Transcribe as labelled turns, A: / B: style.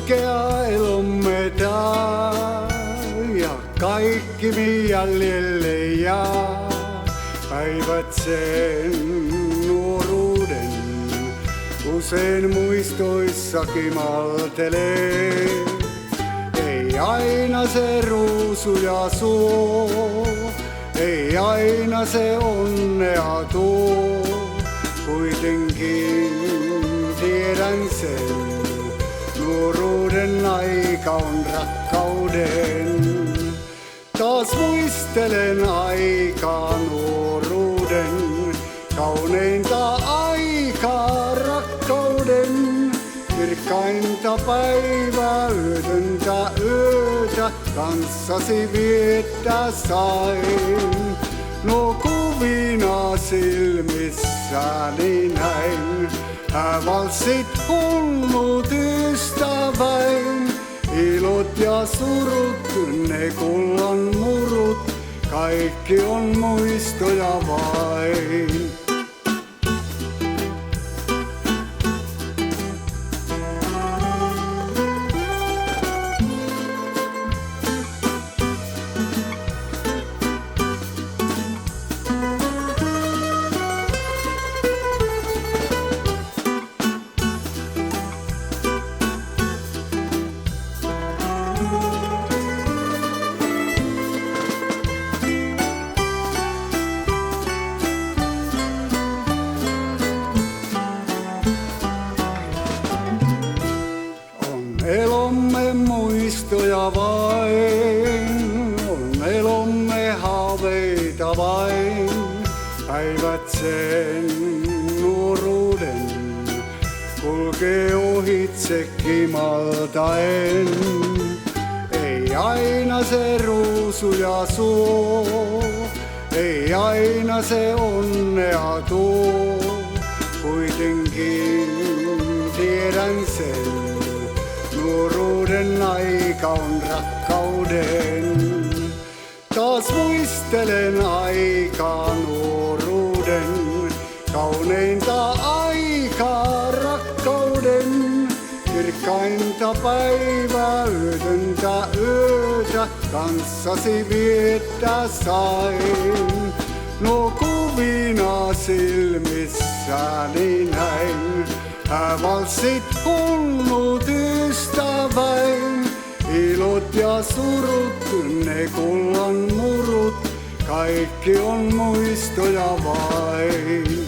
A: Kaikkea elomme tää ja kaikki mi jäljelle jää. Päivät sen nuoruuden usein muistoissa kimaltelee. Ei aina se ruusuja suo, ei aina se onnea tuo. Kuitenkin tiedän sen, nuoruuden aika on rakkauden. Taas muistelen aikaa nuoruuden, kauneinta aikaa rakkauden. Kirkkainta päivää, yötöntä yötä, kanssasi viettää sain. No kuvina silmissäni näin, valssit hullut ystäväin. Ilot ja surut, ne kullan murut, kaikki on muistoja vain. Elomme muistoja vain, on elomme haaveita vain. Päivät sen nuoruuden kulkee ohitse kimaltaen. Ei aina se ruusuja suo, ei aina se onnea tuo. Kuitenkin tiedän sen, nuoruuden aika on rakkauden. Taas muistelen aikaa nuoruuden, kauneinta aikaa rakkauden. Kirkkainta päivää, yötöntä yötä, kanssasi viettää sain. No kuvina silmissäni näin, valssit hullut ystäväin. Ilot ja surut, ne kullan murut, kaikki on muistoja vain.